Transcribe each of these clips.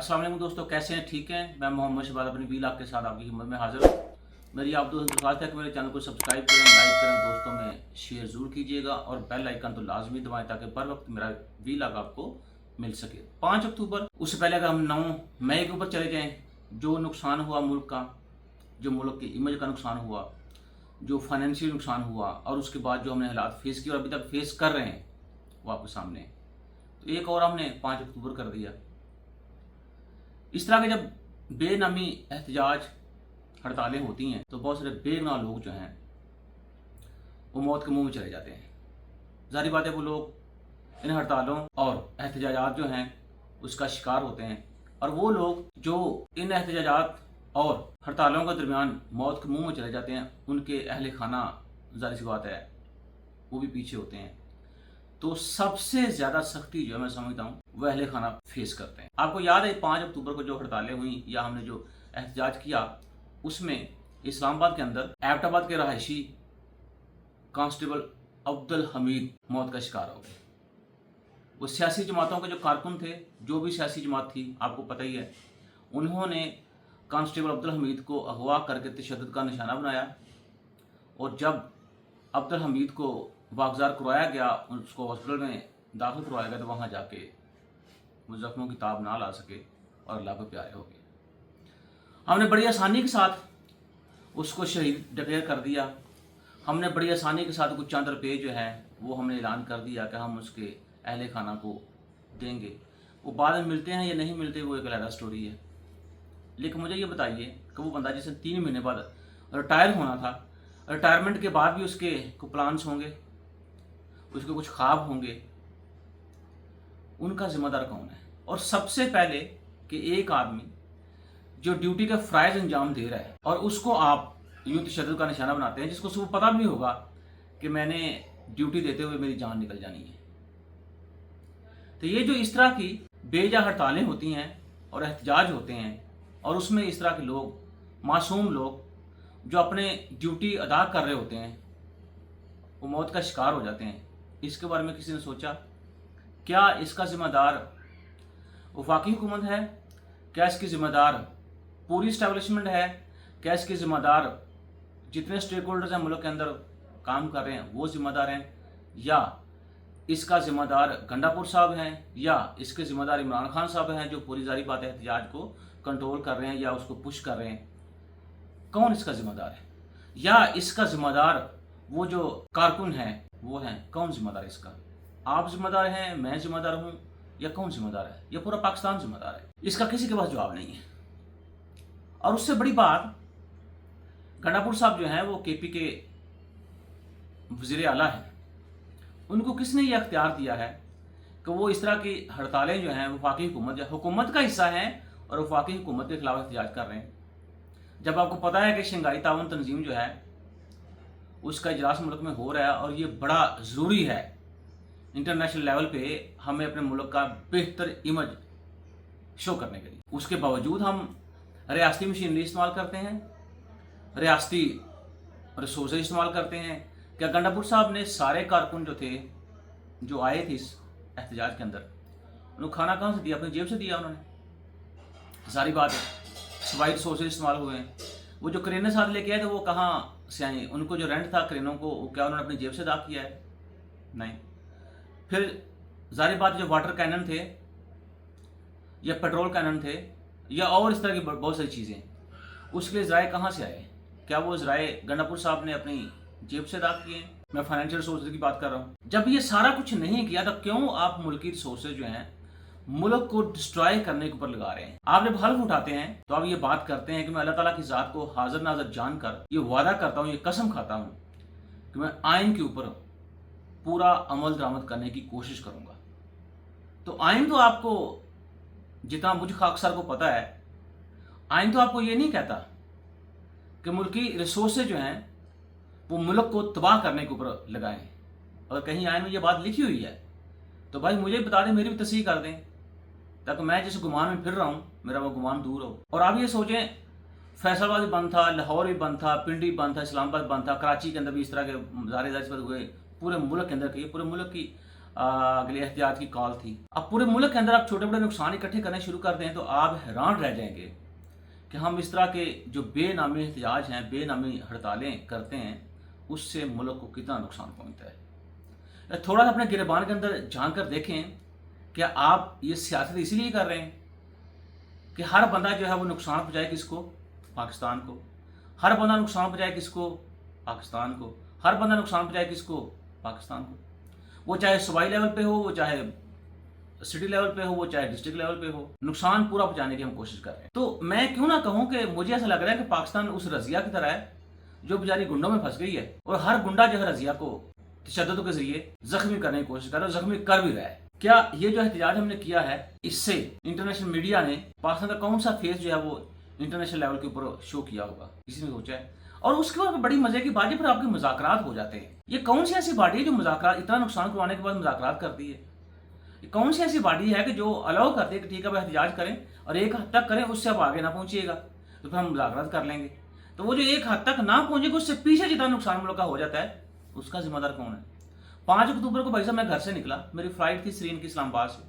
अस्सलाम वालेकुम दोस्तों, कैसे हैं? ठीक हैं। मैं मोहम्मद शहबाज अपनी व्लॉग के साथ आपकी खिदमत में हाजिर हूँ। मेरी आप दोस्तों से दरख्वास्त है कि मेरे चैनल को सब्सक्राइब करें, लाइक करें, दोस्तों में शेयर ज़रूर कीजिएगा और बेल आइकन तो लाजमी दबाएं ताकि बर वक्त मेरा व्लॉग आपको मिल सके। 5 अक्टूबर, उससे पहले अगर हम 9 मई के ऊपर चले जाएँ, जो नुकसान हुआ मुल्क का, जो मुल्क की इमेज का नुकसान हुआ, जो फाइनेंशियल नुकसान हुआ और उसके बाद जो हमने हालात फेस किए और अभी तक फेस कर रहे हैं वो आपके सामने है। तो एक और हमने 5 अक्टूबर कर दिया। इस तरह के जब बेनामी एहतजाज हड़तालें होती हैं तो बहुत सारे बेगुनाह लोग जो हैं वो मौत के मुंह में चले जाते हैं। ज़ाहिर बात है वो लोग इन हड़तालों और एहतजाजात जो हैं उसका शिकार होते हैं, और वो लोग जो इन एहतजाजात और हड़तालों के दरमियान मौत के मुंह में चले जाते हैं उनके अहले खाना, ज़ाहिर सी बात है, वो भी पीछे होते हैं। तो सबसे ज़्यादा सख्ती जो मैं समझता हूँ वह अहले खाना फेस करते हैं। आपको याद है 5 अक्टूबर को जो हड़तालें हुई या हमने जो एहतजाज किया, उसमें इस्लामाबाद के अंदर एबटाबाद के रहायशी कांस्टेबल अब्दुल हमीद मौत का शिकार हो गए। वो सियासी जमातों के जो कारकुन थे, जो भी सियासी जमात थी आपको पता ही है, उन्होंने कांस्टेबल अब्दुल हमीद को अगवा करके तशद्दुद का निशाना बनाया, और जब अब्दुल हमीद को वागजार करवाया गया, उसको हॉस्पिटल में दाखिल करवाया गया, तो वहाँ जाके वो जख्मों की ताब ना ला सके और अल्लाह को प्यारे हो गए। हमने बड़ी आसानी के साथ उसको शहीद डिक्लेयर कर दिया। हमने बड़ी आसानी के साथ कुछ चंद रुपये जो है वो हमने ऐलान कर दिया कि हम उसके अहले खाना को देंगे। वो बाद में मिलते हैं या नहीं मिलते वो एक अलग स्टोरी है। लेकिन मुझे ये बताइए कि वो बंदा जिसे 3 महीने बाद रिटायर होना था, रिटायरमेंट के बाद भी उसके कुछ प्लान्स होंगे, उसके कुछ ख्वाब होंगे, उनका जिम्मेदार कौन है? और सबसे पहले कि एक आदमी जो ड्यूटी का फ़राइज़ अंजाम दे रहा है और उसको आप यूं तशद्दुद का निशाना बनाते हैं, जिसको सुबह पता भी नहीं होगा कि मैंने ड्यूटी देते हुए मेरी जान निकल जानी है। तो ये जो इस तरह की बेजा हड़तालें होती हैं और एहतजाज होते हैं, और उसमें इस तरह के लोग, मासूम लोग जो अपने ड्यूटी अदा कर रहे होते हैं, वो मौत का शिकार हो जाते हैं, इसके बारे में किसी ने सोचा? क्या इसका जिम्मेदार वफाकी हुकूमत है? क्या इसकी जिम्मेदार पूरी इस्टेब्लिशमेंट है? क्या इसके जिम्मेदार जितने स्टेक होल्डर्स हैं मुल्क के अंदर काम कर रहे हैं वो जिम्मेदार हैं? या इसका जिम्मेदार गंडापुर साहब हैं? या इसके जिम्मेदार इमरान खान साहब हैं जो पूरी जारी बात एहतजाज को कंट्रोल कर रहे हैं या उसको पुश कर रहे हैं? कौन इसका जिम्मेदार है? या इसका जिम्मेदार वो जो कारकुन हैं वो हैं? कौन जिम्मेदार है इसका? आप जिम्मेदार हैं, मैं जिम्मेदार हूँ, या कौन जिम्मेदार है? या पूरा पाकिस्तान जिम्मेदार है? इसका किसी के पास जवाब नहीं है। और उससे बड़ी बात, गंडापुर साहब जो हैं वो केपी के वज़ीर आला हैं, उनको किसने ये अख्तियार दिया है कि वो इस तरह की हड़तालें जो हैं वफाकी हुकूमत का हिस्सा हैं और वफाकी हुकूमत के खिलाफ एहतजाज कर रहे हैं, जब आपको पता है कि शंघाई ताउन तंजीम जो है उसका इजलास मुल्क में हो रहा है और ये बड़ा ज़रूरी है इंटरनेशनल लेवल पे हमें अपने मुल्क का बेहतर इमेज शो करने के लिए। उसके बावजूद हम रियासती मशीनरी इस्तेमाल करते हैं, रियासती रिसोर्सेज इस्तेमाल करते हैं। क्या गंडापुर साहब ने सारे कारकुन जो थे, जो आए थे इस एहतजाज के अंदर, उन्होंने खाना कहाँ से दिया? अपनी जेब से दिया उन्होंने। सारी बात है, सवाई रिसोर्सेज इस्तेमाल हुए हैं। वो जो क्रेनें साथ लेके आए थे वो कहाँ से आए? उनको जो रेंट था क्रेनों को, क्या उन्होंने अपनी जेब से अदा किया है? नहीं। फिर जाहिर बात, जो वाटर कैनन थे या पेट्रोल कैनन थे या और इस तरह की बहुत सारी चीज़ें, उसके लिए ज़राए कहाँ से आए? क्या वो ज़राए गंडापुर साहब ने अपनी जेब से अदा किए? मैं फाइनेंशियल रिसोर्सेज की बात कर रहा हूँ। जब ये सारा कुछ नहीं किया तो क्यों आप मुल्की रिसोर्सेज जो हैं मुल्क को डिस्ट्रॉय करने के ऊपर लगा रहे हैं? आप जब हल्फ उठाते हैं तो आप ये बात करते हैं कि मैं अल्लाह ताला की ज़ात को हाजिर नाज़र जानकर ये वादा करता हूँ, ये कसम खाता हूँ कि मैं आइन के ऊपर पूरा अमल दरामद करने की कोशिश करूँगा। तो आइन तो आपको, जितना मुझ खाकसार को पता है, आइन तो आपको ये नहीं कहता कि मुल्की रिसोर्सेज जो हैं वो मुल्क को तबाह करने के ऊपर लगाएं। अगर कहीं आइन में ये बात लिखी हुई है तो भाई मुझे बता दें, मेरी भी तस्दीक कर दें, ताकि मैं जिस गुमान में फिर रहा हूँ मेरा वो गुमान दूर हो। और आप ये सोचें, फैसलाबाद भी बंद था, लाहौर भी बंद था, पिंडी भी बंद था, इस्लामाबाद बंद था, कराची के अंदर भी इस तरह के ज़ाहिर हुए, पूरे मुल्क के अंदर के, पूरे मुल्क की अगले एहतियात की कॉल थी। अब पूरे मुल्क के अंदर आप छोटे बड़े नुकसान इकट्ठे करने शुरू कर दें तो आप हैरान रह जाएंगे कि हम इस तरह के जो बेनामी एहतियाज हैं, बेनामी हड़तालें करते हैं, उससे मुल्क को कितना नुकसान पहुंचता है। थोड़ा सा अपने गिरबान के अंदर झांक कर देखें, क्या आप ये सियासत इसीलिए कर रहे हैं कि हर बंदा जो है वो नुकसान पहुंचाए किसको? पाकिस्तान को। हर बंदा नुकसान पहुंचाए किसको? पाकिस्तान को। हर बंदा नुकसान पहुंचाए किसको? पाकिस्तान को। वो चाहे सूबाई लेवल पे हो, वो चाहे सिटी लेवल पे हो, वो चाहे डिस्ट्रिक्ट लेवल पे हो, नुकसान पूरा पहुंचाने की हम कोशिश कर रहे हैं। तो मैं क्यों ना कहूं कि मुझे ऐसा लग रहा है कि पाकिस्तान उस रजिया की तरह है जो बेचारी गुंडों में फंस गई है, और हर गुंडा जो है रजिया को तशद्दुद के जरिए जख्मी करने की कोशिश कर रहा है, और जख्मी कर भी रहा है। क्या ये जो एहतजाज हमने किया है, इससे इंटरनेशनल मीडिया ने पाकिस्तान का कौन सा फेस जो है वो इंटरनेशनल लेवल के ऊपर शो किया होगा? किसी ने सोचा है? और उसके बाद बड़ी मजे की बात है, फिर आपके मुज़ाकरात हो जाते हैं। ये कौन सी ऐसी बॉडी है जो मुज़ाकरात, इतना नुकसान करवाने के बाद मुज़ाकरात करती है? ये कौन सी ऐसी बॉडी है कि जो अलाउ करती है कि ठीक है भाई एहतजाज करें और एक हद तक करें, उससे आप आगे ना पहुंचिएगा तो फिर हम मुज़ाकरात कर लेंगे। तो वो जो एक हद तक ना पहुंचेगा, उससे पीछे जितना नुकसान मुल्क का हो जाता है, उसका जिम्मेदार कौन है? 5 अक्टूबर को भाई साहब मैं घर से निकला, मेरी फ्लाइट थी श्रीनगर की इस्लामाबाद से,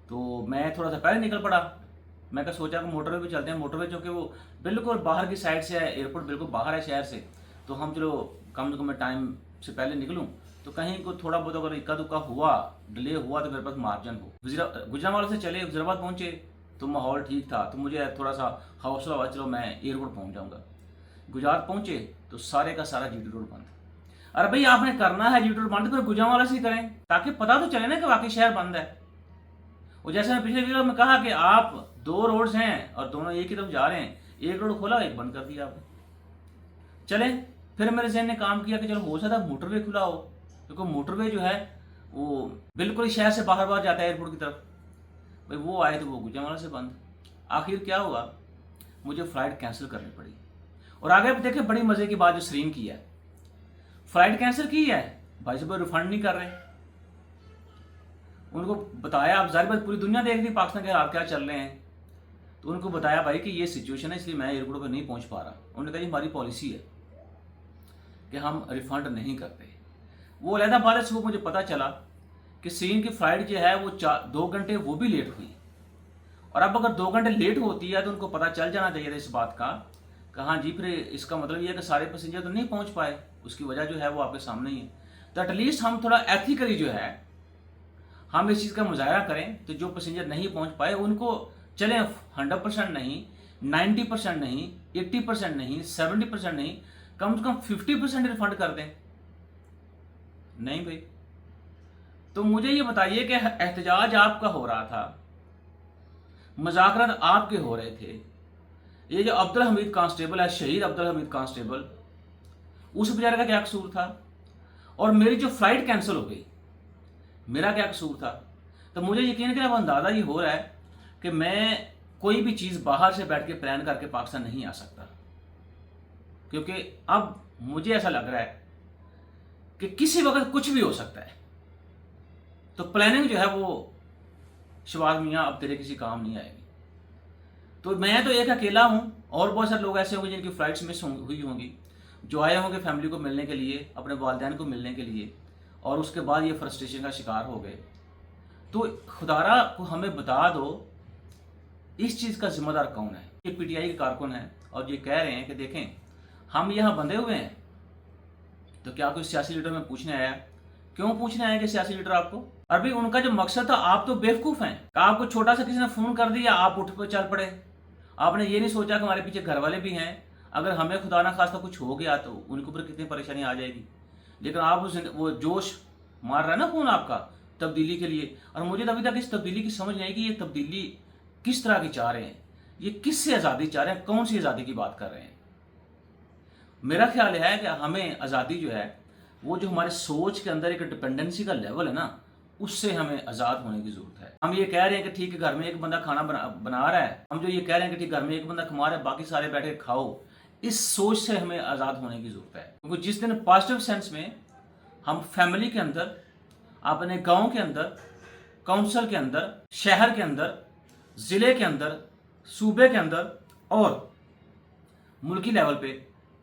तो मैं थोड़ा सा पहले निकल पड़ा। मैं सोचा कि मोटरवे पे चलते हैं। मोटरवे चूँकि वो बिल्कुल बाहर की साइड से है, एयरपोर्ट बिल्कुल बाहर है शहर से, तो हम चलो कम से कम मैं टाइम से पहले निकलूँ तो कहीं को थोड़ा बहुत अगर इक्का दुक्का हुआ, डिले हुआ तो मेरे पास मार्जिन हो। गुजरांवाला से चले, गुजराबाद पहुंचे तो माहौल ठीक था, तो मुझे थोड़ा सा हौसला हुआ, चलो मैं एयरपोर्ट पहुंच जाऊंगा। गुजरात पहुंचे तो सारे का सारा जीटी रोड बंद। अरे भाई आपने करना है जीटी रोड बंद, फिर गुजरांवाला से ही करें ताकि पता तो चले ना कि वाकई शहर बंद है। और जैसे मैं पिछले वीडियो में कहा कि आप 2 रोड्स हैं और दोनों एक ही तरफ जा रहे हैं, एक रोड खोला, एक बंद कर दिया आपने। चले, फिर मेरे जहन ने काम किया कि चलो हो सकता है मोटरवे खुला हो, क्योंकि मोटरवे जो है वो बिल्कुल ही शहर से बाहर बाहर जाता है एयरपोर्ट की तरफ। भाई वो आए तो वो गुजरांवाला से बंद। आखिर क्या हुआ, मुझे फ्लाइट कैंसिल करनी पड़ी। और आगे आप देखें बड़ी मजे की बात जो श्रीन की है, फ्लाइट कैंसिल की है, भाई साहब रिफंड नहीं कर रहे। उनको बताया, अब जाहिर बात पूरी दुनिया देख रही पाकिस्तान के हालात क्या चल रहे हैं, तो उनको बताया भाई कि ये सिचुएशन है इसलिए मैं एयरपोर्ट पर नहीं पहुंच पा रहा। उन्होंने कहा हमारी पॉलिसी है कि हम रिफंड नहीं करते। वो अलहदा बात है, सुबह मुझे पता चला कि श्रीन की फ्लाइट जो है वो 2 घंटे वो भी लेट हुई। और अब अगर 2 घंटे लेट होती है तो उनको पता चल जाना चाहिए था इस बात का कि हाँ जी, फिर इसका मतलब ये है कि सारे पैसेंजर तो नहीं पहुंच पाए, उसकी वजह जो है वो आपके सामने ही है। तो एटलीस्ट हम थोड़ा एथिकली जो है हम इस चीज़ का मुजाहरा करें, तो जो पैसेंजर नहीं पहुंच पाए उनको चलें 100% नहीं, 90% नहीं, 80% नहीं, 70% नहीं, कम से कम 50% रिफंड कर दें। नहीं भाई, तो मुझे ये बताइए कि एहतजाज आपका हो रहा था, मुज़ाकरात आपके हो रहे थे, ये जो अब्दुल हमीद कांस्टेबल है, शहीद अब्दुल हमीद कांस्टेबल, उस बेचारे का क्या कसूर था? और मेरी जो फ्लाइट कैंसिल हो गई, मेरा क्या कसूर था? तो मुझे यकीन है कि अब अंदाज़ा ये हो रहा है कि मैं कोई भी चीज़ बाहर से बैठ के प्लान करके पाकिस्तान नहीं आ सकता, क्योंकि अब मुझे ऐसा लग रहा है कि किसी वक्त कुछ भी हो सकता है। तो प्लानिंग जो है वो शबाज मियाँ अब तेरे किसी काम नहीं आएगी। तो मैं तो एक अकेला हूँ, और बहुत सारे लोग ऐसे होंगे जिनकी फ्लाइट्स मिस हुई होंगी, जो आए होंगे फैमिली को मिलने के लिए, अपने वालिदैन को मिलने के लिए, और उसके बाद ये फ्रस्ट्रेशन का शिकार हो गए। तो खुदारा को हमें बता दो इस चीज़ का जिम्मेदार कौन है? ये पीटीआई के कारकुन हैं और ये कह रहे हैं कि देखें हम यहाँ बंधे हुए हैं। तो क्या कोई सियासी लीडर में पूछने आया? क्यों पूछने आया कि सियासी लीडर आपको? अभी उनका जो मकसद था, आप तो बेवकूफ़ हैं, आपको छोटा सा किसी ने फ़ोन कर दिया, आप उठ पर चल पड़े। आपने ये नहीं सोचा कि हमारे पीछे घर वाले भी हैं, अगर हमें खुदा ना खास्ता कुछ हो गया तो उनके ऊपर कितनी परेशानी आ जाएगी। लेकिन आप वो जोश मार रहा है ना फ़ोन आपका तब्दीली के लिए, और मुझे अभी तक इस तब्दीली की समझ नहीं आई कि ये तब्दीली किस तरह की चाह रहे हैं, ये किससे आज़ादी चाह रहे हैं, कौन सी आज़ादी की बात कर रहे हैं। मेरा ख्याल है कि हमें आज़ादी जो है वो जो हमारे सोच के अंदर एक डिपेंडेंसी का लेवल है ना, उससे हमें आज़ाद होने की ज़रूरत है। हम ये कह रहे हैं कि ठीक है घर में एक बंदा खाना बना रहा है, हम जो ये कह रहे हैं कि ठीक घर में एक बंदा कमा रहा है, बाकी सारे बैठ के खाओ, इस सोच से हमें आज़ाद होने की ज़रूरत है। क्योंकि जिस दिन पॉजिटिव सेंस में हम फैमिली के अंदर, अपने गाँव के अंदर, काउंसिल के अंदर, शहर के अंदर, ज़िले के अंदर, सूबे के अंदर और मुल्की लेवल पे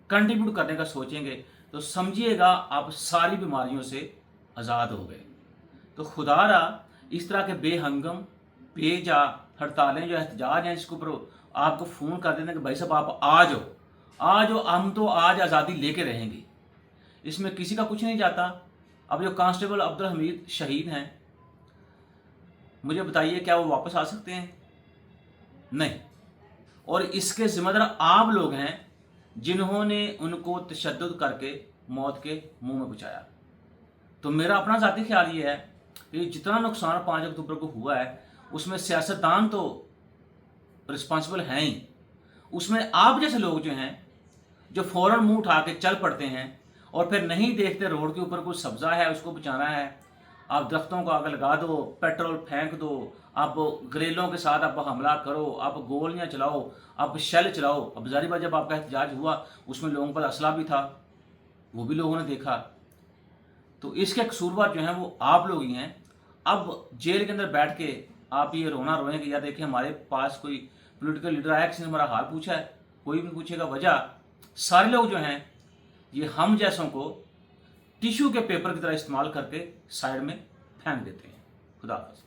कंट्रीब्यूट करने का सोचेंगे, तो समझिएगा आप सारी बीमारियों से आज़ाद हो गए। तो खुदारा इस तरह के बेहंगम बेजा हड़तालें जो एहतजाज हैं जिसके ऊपर आपको फ़ोन कर देते हैं कि भाई साहब आप आ जाओ, हम तो आज आज़ादी लेके रहेंगे, इसमें किसी का कुछ नहीं जाता। अब जो कांस्टेबल अब्दुल हमीद शहीद हैं, मुझे बताइए क्या वो वापस आ सकते हैं? नहीं। और इसके ज़िम्मेदार आप लोग हैं जिन्होंने उनको तशद्दुद करके मौत के मुंह में पहुंचाया। तो मेरा अपना ज़ाती ख्याल ये है कि जितना नुकसान 5 अक्टूबर को हुआ है उसमें सियासतदान तो रिस्पॉन्सिबल हैं ही, उसमें आप जैसे लोग जो हैं जो फ़ौरन मुंह उठा के चल पड़ते हैं और फिर नहीं देखते रोड के ऊपर कुछ सब्ज़ा है उसको बचाना है, आप दरख्तों को आग लगा दो, पेट्रोल फेंक दो, आप ग्रेलों के साथ आप हमला करो, आप गोलियां चलाओ, आप शेल चलाओ। अब जारी बात जब आपका एहतजाज हुआ उसमें लोगों पर असला भी था, वो भी लोगों ने देखा। तो इसके कसूरवार जो हैं वो आप लोग ही हैं। अब जेल के अंदर बैठ के आप ये रोना रोएं कि यार देखिए हमारे पास कोई पॉलिटिकल लीडर आया, किसी ने हमारा हाल पूछा है, कोई भी पूछेगा। वजह सारे लोग जो हैं ये हम जैसों को टिश्यू के पेपर की तरह इस्तेमाल करके साइड में फेंक देते हैं। खुदा हाफ़िज़।